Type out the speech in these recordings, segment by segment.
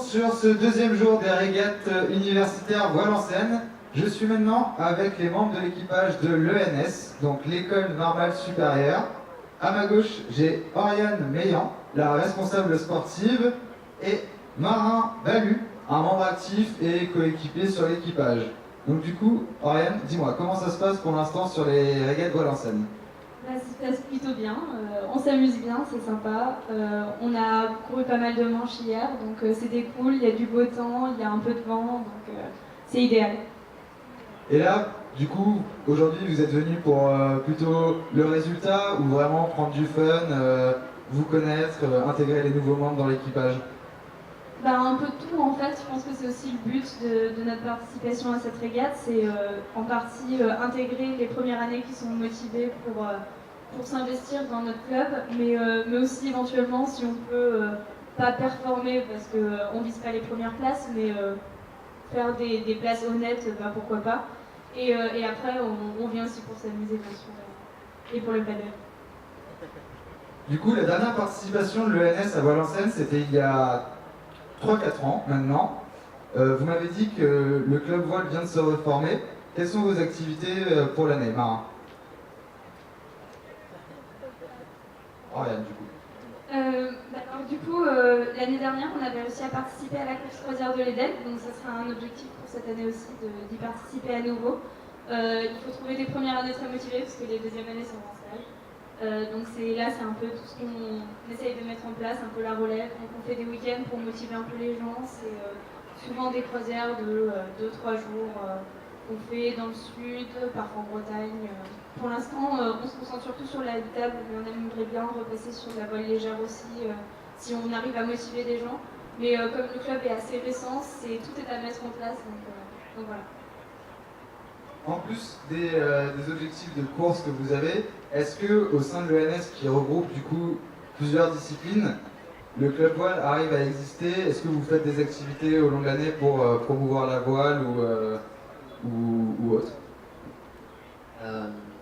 sur ce deuxième jour des régates universitaires voile en Seine. Je suis maintenant avec les membres de l'équipage de l'ENS, donc l'école normale supérieure. À ma gauche, j'ai Oriane Meillan, la responsable sportive, et Marin Balu, un membre actif et coéquipier sur l'équipage. Donc du coup, Oriane, dis-moi, comment ça se passe pour l'instant sur les régates voile en Seine? Ça se passe plutôt bien, on s'amuse bien, c'est sympa. On a couru pas mal de manches hier, donc c'était cool, il y a du beau temps, il y a un peu de vent, donc c'est idéal. Et là, du coup, aujourd'hui, vous êtes venu pour plutôt le résultat ou vraiment prendre du fun, vous connaître, intégrer les nouveaux membres dans l'équipage? Bah, un peu de tout en fait, je pense que c'est aussi le but de notre participation à cette régate, c'est en partie intégrer les premières années qui sont motivées pour s'investir dans notre club, mais aussi éventuellement si on peut pas performer parce qu'on vise pas les premières places, mais faire des places honnêtes, bah, pourquoi pas. Et après on vient aussi pour s'amuser bien sûr, et pour le paddle. Du coup, la dernière participation de l'ENS à Valenciennes, c'était il y a 3-4 ans maintenant. Vous m'avez dit que le club voile vient de se reformer. Quelles sont vos activités pour l'année, Marin? Oriane, du coup. Alors, du coup, l'année dernière, on avait réussi à participer à la course croisière de l'Eden, donc ça sera un objectif pour cette année aussi d'y participer à nouveau. Il faut trouver des premières années très motivées parce que les deuxièmes années sont en stage. Donc c'est un peu tout ce qu'on essaye de mettre en place, un peu la relève. Donc on fait des week-ends pour motiver un peu les gens. C'est souvent des croisières de 2-3 jours qu'on fait dans le sud, parfois en Bretagne. Pour l'instant, on se concentre surtout sur la table, mais on aimerait bien repasser sur la voile légère aussi, si on arrive à motiver des gens. Mais comme le club est assez récent, tout est à mettre en place, donc voilà. En plus des objectifs de course que vous avez, est-ce que au sein de l'ENS qui regroupe du coup plusieurs disciplines, le club voile arrive à exister? Est-ce que vous faites des activités au long de l'année pour promouvoir la voile ou autre?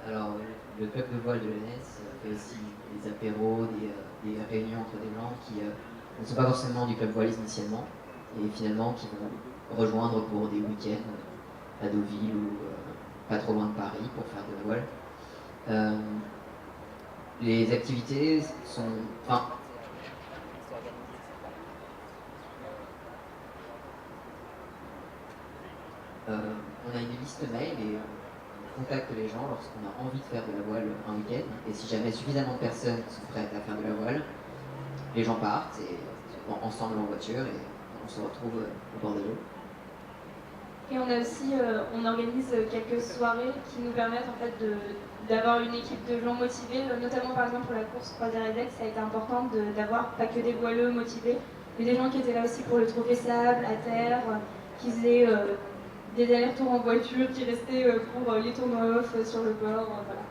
Alors, le club de voile de l'ENS fait aussi des apéros, des réunions entre des gens qui ne sont pas forcément du club voile initialement et finalement qui vont rejoindre pour des week-ends à Deauville ou pas trop loin de Paris pour faire de la voile. Les activités sont... Enfin, on a une liste mail et on contacte les gens lorsqu'on a envie de faire de la voile un week-end. Et si jamais suffisamment de personnes sont prêtes à faire de la voile, les gens partent et vont ensemble en voiture et on se retrouve au bord de l'eau. Et on a aussi, on organise quelques soirées qui nous permettent en fait d'avoir une équipe de gens motivés, notamment par exemple pour la course croisière EDEC, ça a été important d'avoir pas que des voileux motivés, mais des gens qui étaient là aussi pour le trophée sable, à terre, qui faisaient des allers-retours en voiture, qui restaient pour les tournois off sur le bord, voilà.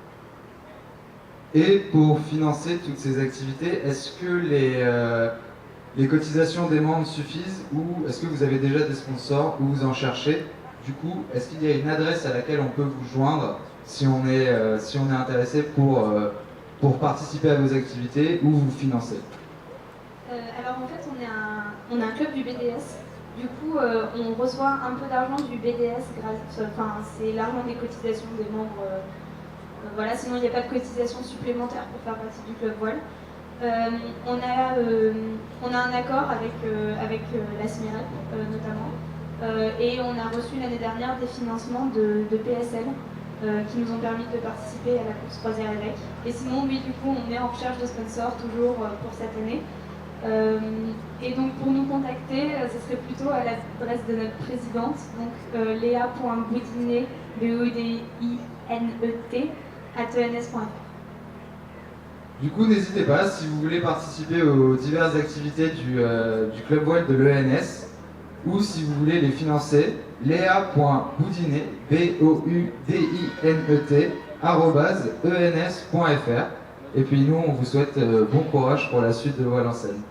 Et pour financer toutes ces activités, est-ce que les cotisations des membres suffisent ou est-ce que vous avez déjà des sponsors ou vous en cherchez? Du coup, est-ce qu'il y a une adresse à laquelle on peut vous joindre si on est intéressé pour participer à vos activités ou vous financer? Alors en fait, on est un club du BDS. Du coup, on reçoit un peu d'argent du BDS c'est l'argent des cotisations des membres. Voilà, sinon il n'y a pas de cotisation supplémentaire pour faire partie du club voile. On a un accord avec la SMIREP notamment, et on a reçu l'année dernière des financements de PSL qui nous ont permis de participer à la course croisière EDEC. Et sinon, oui, du coup, on est en recherche de sponsors toujours pour cette année. Et donc pour nous contacter, ce serait plutôt à l'adresse de notre présidente, donc léa.boudinet, BOUDINET, @ens.fr. Du coup, n'hésitez pas, si vous voulez participer aux diverses activités du club voile de l'ENS, ou si vous voulez les financer, léa.boudinet, BOUDINET, @ens.fr. Et puis nous, on vous souhaite bon courage pour la suite de Voile en Seine.